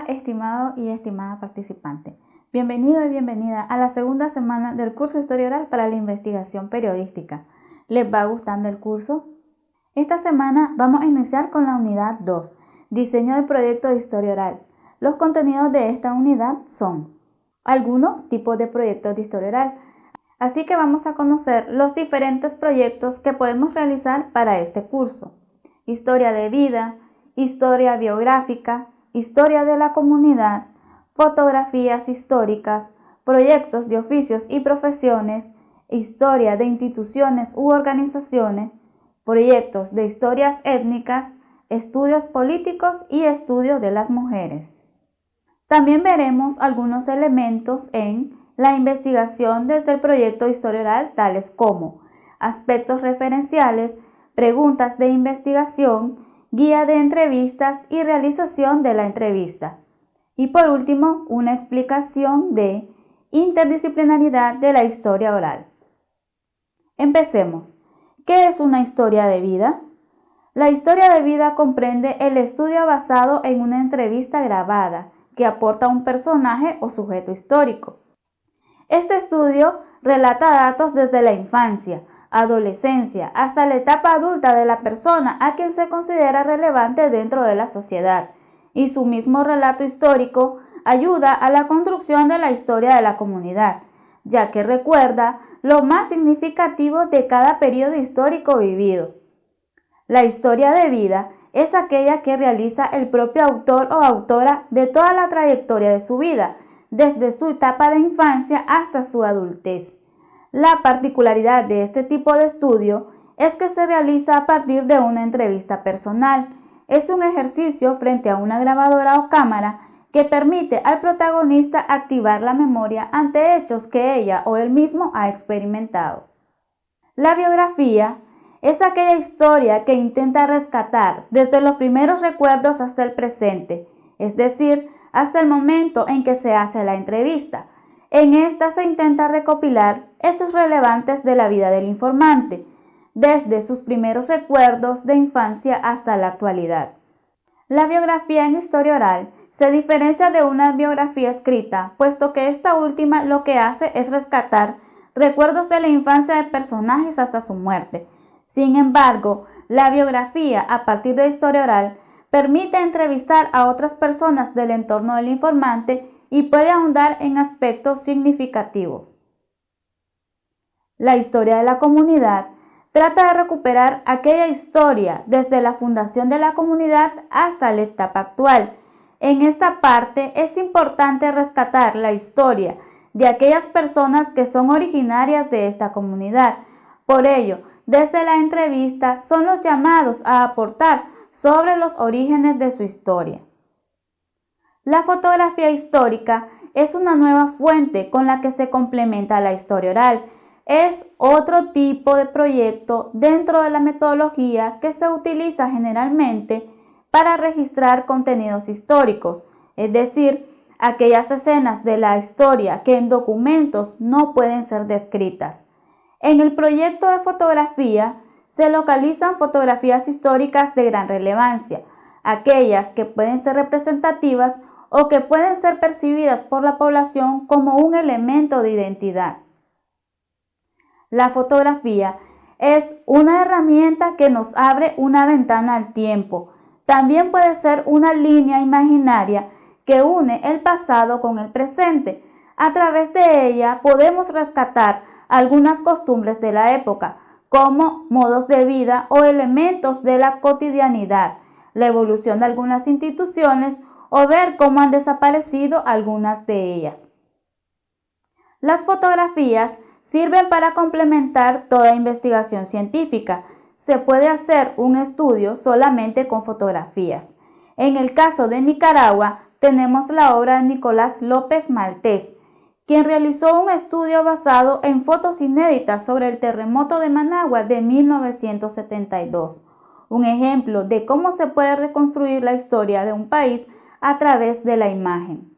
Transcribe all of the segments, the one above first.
estimado y estimada participante. Bienvenido y bienvenida a la segunda semana del curso Historia Oral para la Investigación Periodística. ¿Les va gustando el curso? Esta semana vamos a iniciar con la unidad 2, Diseño del proyecto de Historia Oral. Los contenidos de esta unidad son algunos tipos de proyectos de Historia Oral. Así que vamos a conocer los diferentes proyectos que podemos realizar para este curso. Historia de vida, historia biográfica, historia de la comunidad, fotografías históricas, proyectos de oficios y profesiones, historia de instituciones u organizaciones, proyectos de historias étnicas, estudios políticos y estudio de las mujeres. También veremos algunos elementos en la investigación desde el proyecto de Historia Oral, tales como aspectos referenciales, preguntas de investigación, guía de entrevistas y realización de la entrevista. Y por último, una explicación de interdisciplinaridad de la historia oral. Empecemos. ¿Qué es una historia de vida? La historia de vida comprende el estudio basado en una entrevista grabada que aporta un personaje o sujeto histórico. Este estudio relata datos desde la infancia, adolescencia, hasta la etapa adulta de la persona a quien se considera relevante dentro de la sociedad, y su mismo relato histórico ayuda a la construcción de la historia de la comunidad, ya que recuerda lo más significativo de cada periodo histórico vivido. La historia de vida es aquella que realiza el propio autor o autora de toda la trayectoria de su vida, desde su etapa de infancia hasta su adultez. La particularidad de este tipo de estudio es que se realiza a partir de una entrevista personal. Es un ejercicio frente a una grabadora o cámara que permite al protagonista activar la memoria ante hechos que ella o él mismo ha experimentado. La biografía es aquella historia que intenta rescatar desde los primeros recuerdos hasta el presente, es decir, hasta el momento en que se hace la entrevista. En esta se intenta recopilar hechos relevantes de la vida del informante, desde sus primeros recuerdos de infancia hasta la actualidad. La biografía en historia oral se diferencia de una biografía escrita, puesto que esta última lo que hace es rescatar recuerdos de la infancia de personajes hasta su muerte. Sin embargo, la biografía a partir de historia oral permite entrevistar a otras personas del entorno del informante y puede ahondar en aspectos significativos. La historia de la comunidad trata de recuperar aquella historia desde la fundación de la comunidad hasta la etapa actual. En esta parte es importante rescatar la historia de aquellas personas que son originarias de esta comunidad. Por ello, desde la entrevista son los llamados a aportar sobre los orígenes de su historia. La fotografía histórica es una nueva fuente con la que se complementa la historia oral. Es otro tipo de proyecto dentro de la metodología que se utiliza generalmente para registrar contenidos históricos, es decir, aquellas escenas de la historia que en documentos no pueden ser descritas. En el proyecto de fotografía se localizan fotografías históricas de gran relevancia, aquellas que pueden ser representativas o que pueden ser percibidas por la población como un elemento de identidad. La fotografía es una herramienta que nos abre una ventana al tiempo. También puede ser una línea imaginaria que une el pasado con el presente. A través de ella podemos rescatar algunas costumbres de la época, como modos de vida o elementos de la cotidianidad, la evolución de algunas instituciones o ver cómo han desaparecido algunas de ellas. Las fotografías sirven para complementar toda investigación científica. Se puede hacer un estudio solamente con fotografías. En el caso de Nicaragua, tenemos la obra de Nicolás López Maltés, quien realizó un estudio basado en fotos inéditas sobre el terremoto de Managua de 1972, un ejemplo de cómo se puede reconstruir la historia de un país a través de la imagen.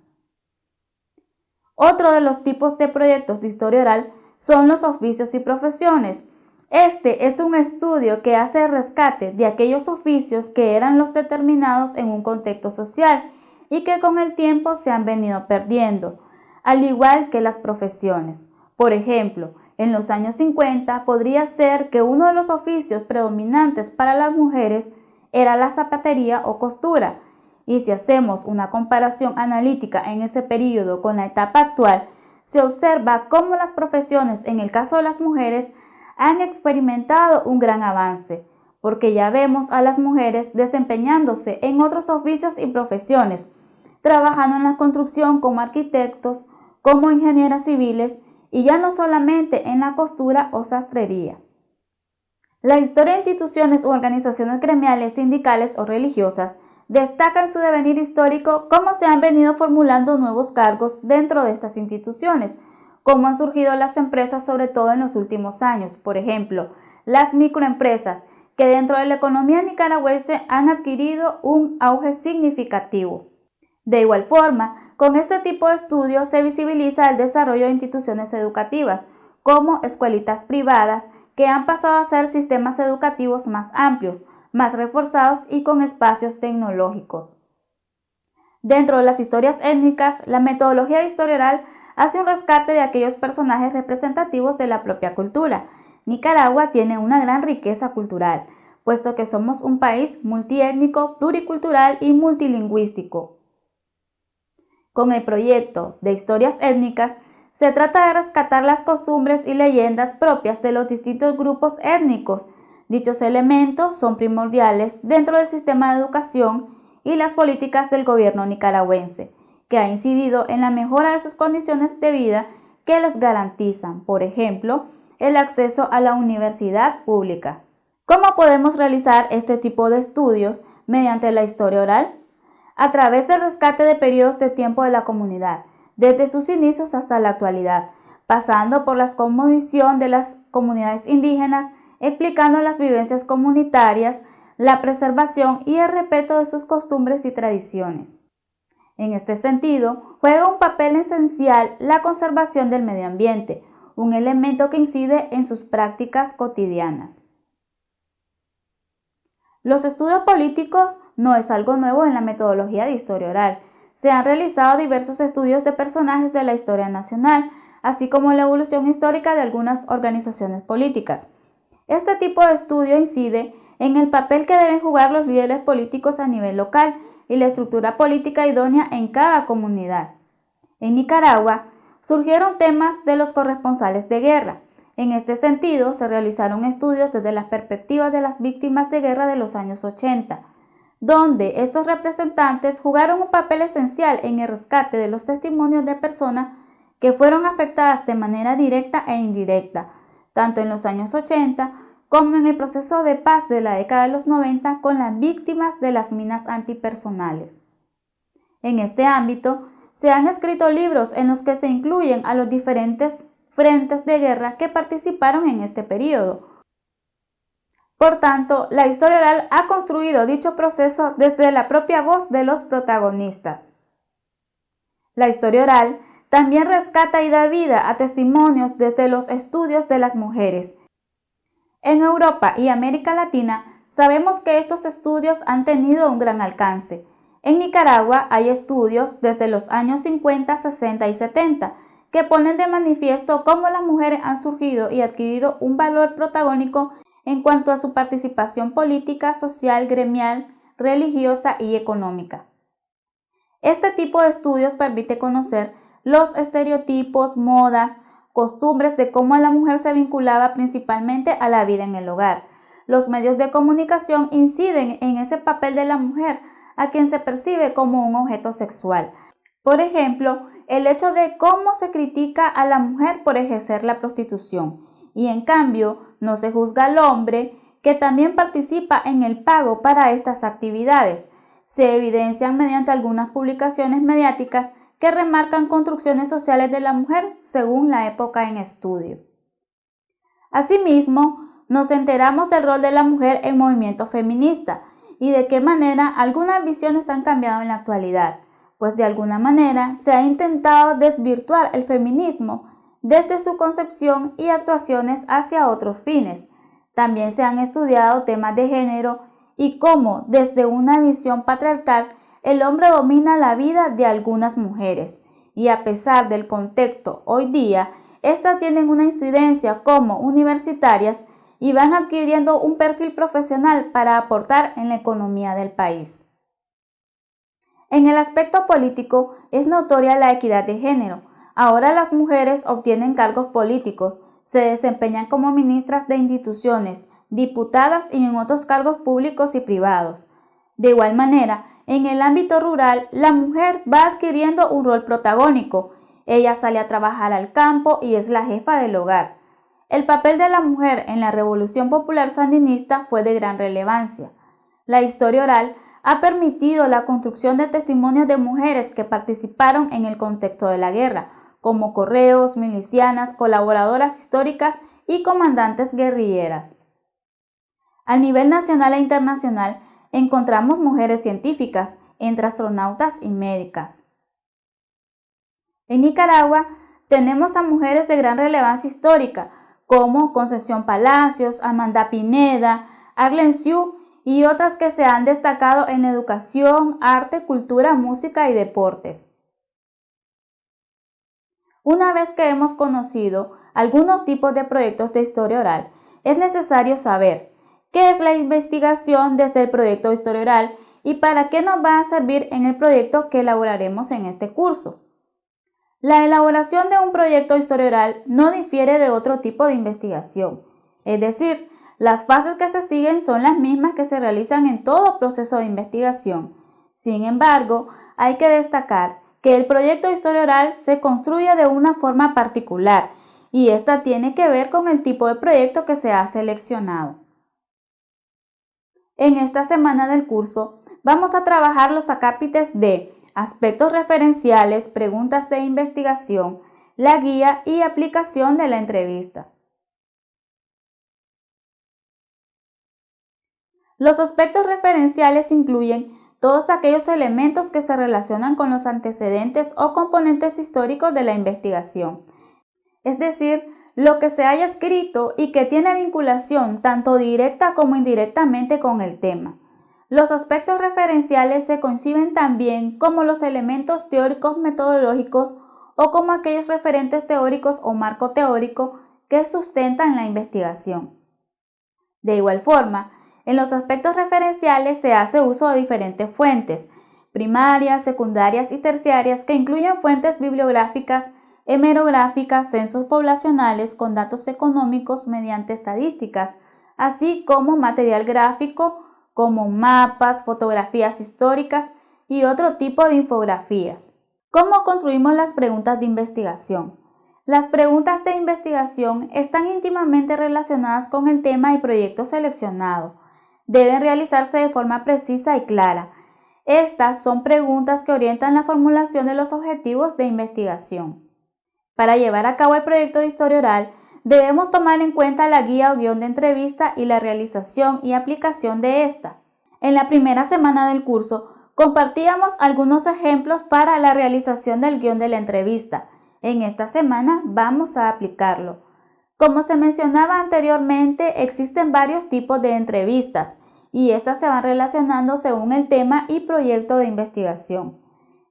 Otro de los tipos de proyectos de historia oral son los oficios y profesiones. Este es un estudio que hace el rescate de aquellos oficios que eran los determinados en un contexto social y que con el tiempo se han venido perdiendo, al igual que las profesiones. Por ejemplo, en los años 50 podría ser que uno de los oficios predominantes para las mujeres era la zapatería o costura, y si hacemos una comparación analítica en ese periodo con la etapa actual, se observa cómo las profesiones, en el caso de las mujeres, han experimentado un gran avance, porque ya vemos a las mujeres desempeñándose en otros oficios y profesiones, trabajando en la construcción como arquitectos, como ingenieras civiles y ya no solamente en la costura o sastrería. La historia de instituciones u organizaciones gremiales, sindicales o religiosas destaca en su devenir histórico cómo se han venido formulando nuevos cargos dentro de estas instituciones, cómo han surgido las empresas sobre todo en los últimos años, por ejemplo, las microempresas, que dentro de la economía nicaragüense han adquirido un auge significativo. De igual forma, con este tipo de estudios se visibiliza el desarrollo de instituciones educativas, como escuelitas privadas, que han pasado a ser sistemas educativos más amplios, más reforzados y con espacios tecnológicos. Dentro de las historias étnicas, la metodología de historia oral hace un rescate de aquellos personajes representativos de la propia cultura. Nicaragua tiene una gran riqueza cultural, puesto que somos un país multiétnico, pluricultural y multilingüístico. Con el proyecto de historias étnicas, se trata de rescatar las costumbres y leyendas propias de los distintos grupos étnicos. Dichos elementos son primordiales dentro del sistema de educación y las políticas del gobierno nicaragüense, que ha incidido en la mejora de sus condiciones de vida que les garantizan, por ejemplo, el acceso a la universidad pública. ¿Cómo podemos realizar este tipo de estudios mediante la historia oral? A través del rescate de periodos de tiempo de la comunidad, desde sus inicios hasta la actualidad, pasando por la cosmovisión de las comunidades indígenas, explicando las vivencias comunitarias, la preservación y el respeto de sus costumbres y tradiciones. En este sentido, juega un papel esencial la conservación del medio ambiente, un elemento que incide en sus prácticas cotidianas. Los estudios políticos no es algo nuevo en la metodología de historia oral. Se han realizado diversos estudios de personajes de la historia nacional, así como la evolución histórica de algunas organizaciones políticas. Este tipo de estudio incide en el papel que deben jugar los líderes políticos a nivel local y la estructura política idónea en cada comunidad. En Nicaragua surgieron temas de los corresponsales de guerra. En este sentido, se realizaron estudios desde las perspectivas de las víctimas de guerra de los años 80, donde estos representantes jugaron un papel esencial en el rescate de los testimonios de personas que fueron afectadas de manera directa e indirecta, tanto en los años 80 como en el proceso de paz de la década de los 90 con las víctimas de las minas antipersonales. En este ámbito, se han escrito libros en los que se incluyen a los diferentes frentes de guerra que participaron en este periodo. Por tanto, la historia oral ha construido dicho proceso desde la propia voz de los protagonistas. La historia oral también rescata y da vida a testimonios desde los estudios de las mujeres. En Europa y América Latina sabemos que estos estudios han tenido un gran alcance. En Nicaragua hay estudios desde los años 50, 60 y 70 que ponen de manifiesto cómo las mujeres han surgido y adquirido un valor protagónico en cuanto a su participación política, social, gremial, religiosa y económica. Este tipo de estudios permite conocer los estereotipos, modas, costumbres de cómo la mujer se vinculaba principalmente a la vida en el hogar. Los medios de comunicación inciden en ese papel de la mujer, a quien se percibe como un objeto sexual. Por ejemplo, el hecho de cómo se critica a la mujer por ejercer la prostitución y en cambio no se juzga al hombre que también participa en el pago para estas actividades. Se evidencian mediante algunas publicaciones mediáticas que remarcan construcciones sociales de la mujer según la época en estudio. Asimismo, nos enteramos del rol de la mujer en movimiento feminista y de qué manera algunas visiones han cambiado en la actualidad, pues de alguna manera se ha intentado desvirtuar el feminismo desde su concepción y actuaciones hacia otros fines. También se han estudiado temas de género y cómo, desde una visión patriarcal, el hombre domina la vida de algunas mujeres y a pesar del contexto hoy día, estas tienen una incidencia como universitarias y van adquiriendo un perfil profesional para aportar en la economía del país. En el aspecto político es notoria la equidad de género. Ahora las mujeres obtienen cargos políticos, se desempeñan como ministras de instituciones, diputadas y en otros cargos públicos y privados. De igual manera, en el ámbito rural, la mujer va adquiriendo un rol protagónico. Ella sale a trabajar al campo y es la jefa del hogar. El papel de la mujer en la Revolución Popular Sandinista fue de gran relevancia. La historia oral ha permitido la construcción de testimonios de mujeres que participaron en el contexto de la guerra, como correos, milicianas, colaboradoras históricas y comandantes guerrilleras. A nivel nacional e internacional, encontramos mujeres científicas, entre astronautas y médicas. En Nicaragua tenemos a mujeres de gran relevancia histórica, como Concepción Palacios, Amanda Pineda, Arlen Siu y otras que se han destacado en educación, arte, cultura, música y deportes. Una vez que hemos conocido algunos tipos de proyectos de historia oral, es necesario saber qué es la investigación desde el proyecto de historia oral y para qué nos va a servir en el proyecto que elaboraremos en este curso. La elaboración de un proyecto de historia oral no difiere de otro tipo de investigación, es decir, las fases que se siguen son las mismas que se realizan en todo proceso de investigación. Sin embargo, hay que destacar que el proyecto de historia oral se construye de una forma particular y esta tiene que ver con el tipo de proyecto que se ha seleccionado. En esta semana del curso vamos a trabajar los acápites de aspectos referenciales, preguntas de investigación, la guía y aplicación de la entrevista. Los aspectos referenciales incluyen todos aquellos elementos que se relacionan con los antecedentes o componentes históricos de la investigación, es decir, lo que se haya escrito y que tiene vinculación tanto directa como indirectamente con el tema. Los aspectos referenciales se conciben también como los elementos teóricos metodológicos o como aquellos referentes teóricos o marco teórico que sustentan la investigación. De igual forma, en los aspectos referenciales se hace uso de diferentes fuentes, primarias, secundarias y terciarias, que incluyen fuentes bibliográficas, hemerográficas, censos poblacionales con datos económicos mediante estadísticas, así como material gráfico como mapas, fotografías históricas y otro tipo de infografías. ¿Cómo construimos las preguntas de investigación? Las preguntas de investigación están íntimamente relacionadas con el tema y proyecto seleccionado. Deben realizarse de forma precisa y clara. Estas son preguntas que orientan la formulación de los objetivos de investigación. Para llevar a cabo el proyecto de historia oral, debemos tomar en cuenta la guía o guión de entrevista y la realización y aplicación de esta. En la primera semana del curso, compartíamos algunos ejemplos para la realización del guión de la entrevista. En esta semana vamos a aplicarlo. Como se mencionaba anteriormente, existen varios tipos de entrevistas y estas se van relacionando según el tema y proyecto de investigación.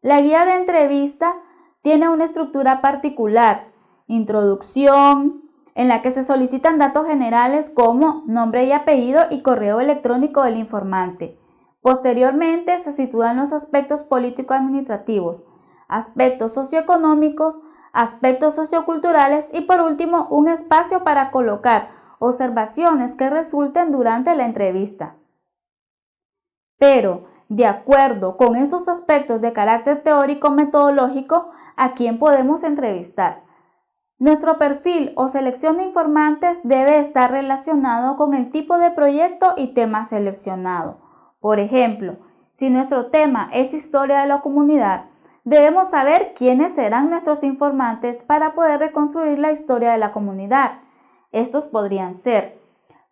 La guía de entrevista tiene una estructura particular, introducción, en la que se solicitan datos generales como nombre y apellido y correo electrónico del informante. Posteriormente se sitúan los aspectos político-administrativos, aspectos socioeconómicos, aspectos socioculturales y por último un espacio para colocar observaciones que resulten durante la entrevista. Pero, de acuerdo con estos aspectos de carácter teórico-metodológico, ¿a quién podemos entrevistar? Nuestro perfil o selección de informantes debe estar relacionado con el tipo de proyecto y tema seleccionado. Por ejemplo, si nuestro tema es historia de la comunidad, debemos saber quiénes serán nuestros informantes para poder reconstruir la historia de la comunidad. Estos podrían ser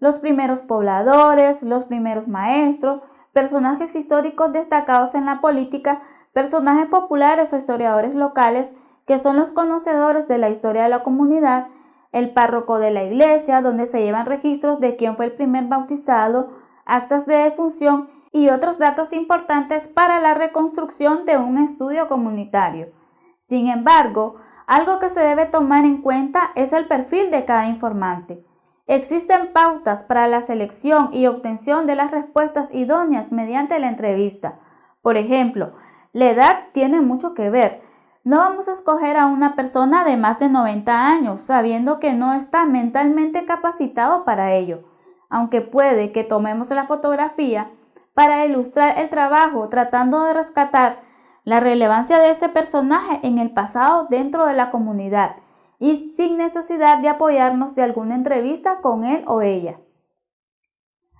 los primeros pobladores, los primeros maestros, personajes históricos destacados en la política, personajes populares o historiadores locales que son los conocedores de la historia de la comunidad, el párroco de la iglesia, donde se llevan registros de quién fue el primer bautizado, actas de defunción y otros datos importantes para la reconstrucción de un estudio comunitario. Sin embargo, algo que se debe tomar en cuenta es el perfil de cada informante. Existen pautas para la selección y obtención de las respuestas idóneas mediante la entrevista. Por ejemplo, la edad tiene mucho que ver. No vamos a escoger a una persona de más de 90 años sabiendo que no está mentalmente capacitado para ello, aunque puede que tomemos la fotografía para ilustrar el trabajo tratando de rescatar la relevancia de ese personaje en el pasado dentro de la comunidad y sin necesidad de apoyarnos de alguna entrevista con él o ella.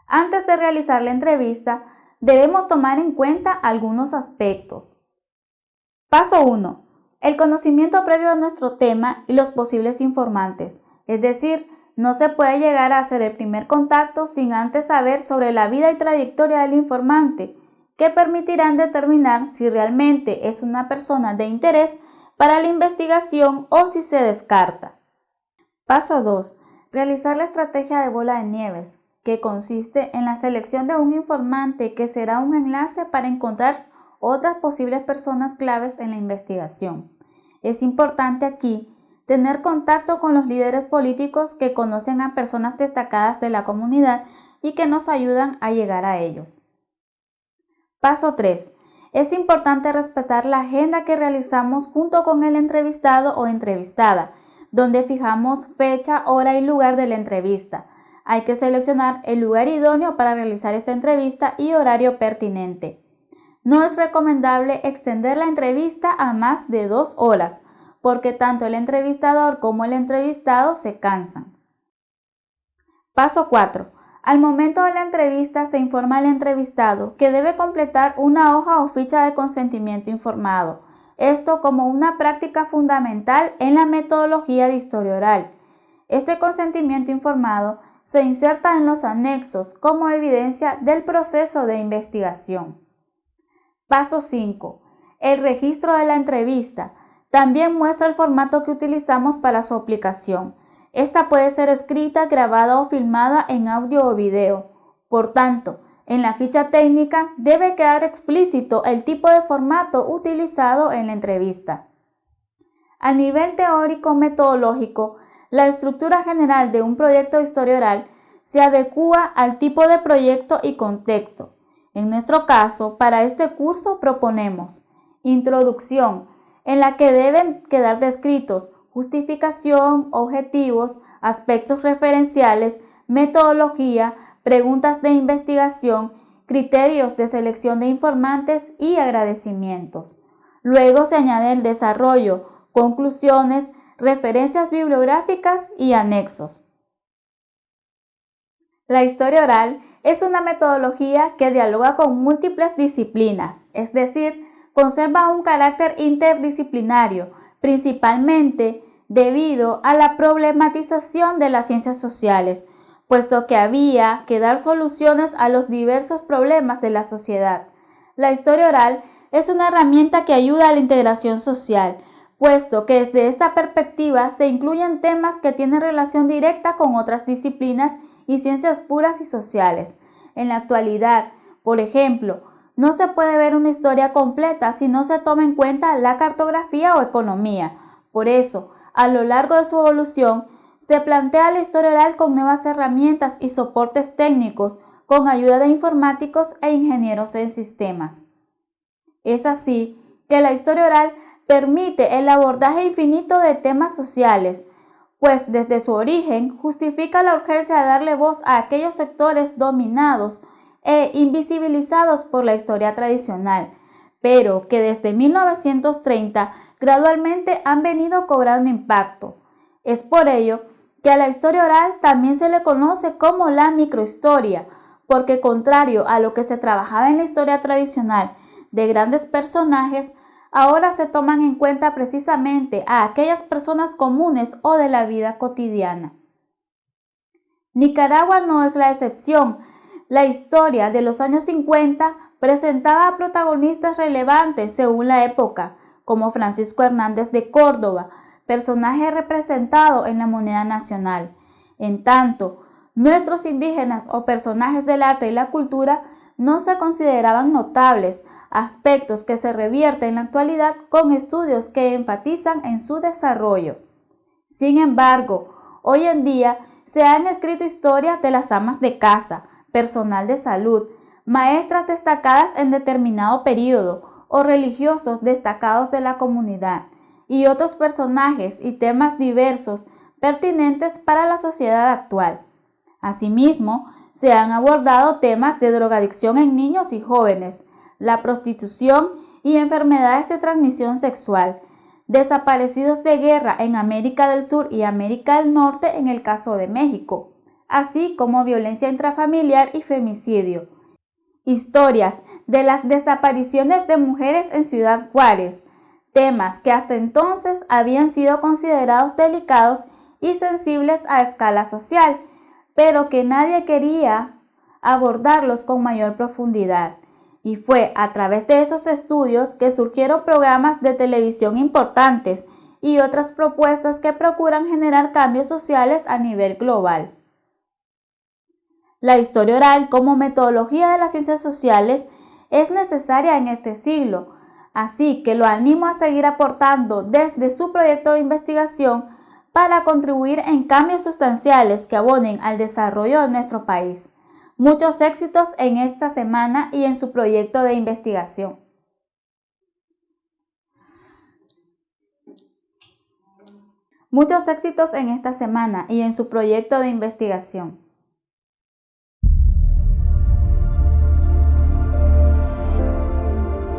Antes de realizar la entrevista, debemos tomar en cuenta algunos aspectos. Paso 1. El conocimiento previo de nuestro tema y los posibles informantes, es decir, no se puede llegar a hacer el primer contacto sin antes saber sobre la vida y trayectoria del informante, que permitirán determinar si realmente es una persona de interés para la investigación o si se descarta. Paso 2. Realizar la estrategia de bola de nieves, que consiste en la selección de un informante que será un enlace para encontrar otras posibles personas claves en la investigación. Es importante aquí tener contacto con los líderes políticos que conocen a personas destacadas de la comunidad y que nos ayudan a llegar a ellos. Paso 3. Es importante respetar la agenda que realizamos junto con el entrevistado o entrevistada, donde fijamos fecha, hora y lugar de la entrevista. Hay que seleccionar el lugar idóneo para realizar esta entrevista y horario pertinente. No es recomendable extender la entrevista a más de 2 horas, porque tanto el entrevistador como el entrevistado se cansan. Paso 4. Al momento de la entrevista se informa al entrevistado que debe completar una hoja o ficha de consentimiento informado, esto como una práctica fundamental en la metodología de historia oral. Este consentimiento informado se inserta en los anexos como evidencia del proceso de investigación. Paso 5. El registro de la entrevista también muestra el formato que utilizamos para su aplicación. Esta puede ser escrita, grabada o filmada en audio o video. Por tanto, en la ficha técnica debe quedar explícito el tipo de formato utilizado en la entrevista. A nivel teórico-metodológico, la estructura general de un proyecto de historia oral se adecúa al tipo de proyecto y contexto. En nuestro caso, para este curso proponemos introducción, en la que deben quedar descritos justificación, objetivos, aspectos referenciales, metodología, preguntas de investigación, criterios de selección de informantes y agradecimientos. Luego se añade el desarrollo, conclusiones, referencias bibliográficas y anexos. La historia oral es una metodología que dialoga con múltiples disciplinas, es decir, conserva un carácter interdisciplinario, principalmente debido a la problematización de las ciencias sociales, puesto que había que dar soluciones a los diversos problemas de la sociedad. La historia oral es una herramienta que ayuda a la integración social, puesto que desde esta perspectiva se incluyen temas que tienen relación directa con otras disciplinas y ciencias puras y sociales. En la actualidad, por ejemplo, no se puede ver una historia completa si no se toma en cuenta la cartografía o economía. Por eso, a lo largo de su evolución, se plantea la historia oral con nuevas herramientas y soportes técnicos con ayuda de informáticos e ingenieros en sistemas. Es así que la historia oral permite el abordaje infinito de temas sociales, pues desde su origen justifica la urgencia de darle voz a aquellos sectores dominados e invisibilizados por la historia tradicional, pero que desde 1930 gradualmente han venido cobrando impacto. Es por ello que a la historia oral también se le conoce como la microhistoria, porque contrario a lo que se trabajaba en la historia tradicional de grandes personajes, ahora se toman en cuenta precisamente a aquellas personas comunes o de la vida cotidiana. Nicaragua no es la excepción. La historia de los años 50 presentaba a protagonistas relevantes según la época, como Francisco Hernández de Córdoba, personaje representado en la moneda nacional. En tanto, nuestros indígenas o personajes del arte y la cultura no se consideraban notables, aspectos que se revierten en la actualidad con estudios que enfatizan en su desarrollo. Sin embargo, hoy en día se han escrito historias de las amas de casa, personal de salud, maestras destacadas en determinado periodo o religiosos destacados de la comunidad, y otros personajes y temas diversos pertinentes para la sociedad actual. Asimismo, se han abordado temas de drogadicción en niños y jóvenes, la prostitución y enfermedades de transmisión sexual, desaparecidos de guerra en América del Sur y América del Norte en el caso de México, así como violencia intrafamiliar y femicidio. Historias de las desapariciones de mujeres en Ciudad Juárez, temas que hasta entonces habían sido considerados delicados y sensibles a escala social, pero que nadie quería abordarlos con mayor profundidad. Y fue a través de esos estudios que surgieron programas de televisión importantes y otras propuestas que procuran generar cambios sociales a nivel global. La historia oral como metodología de las ciencias sociales es necesaria en este siglo, así que lo animo a seguir aportando desde su proyecto de investigación para contribuir en cambios sustanciales que abonen al desarrollo de nuestro país. Muchos éxitos en esta semana y en su proyecto de investigación. Muchos éxitos en esta semana y en su proyecto de investigación.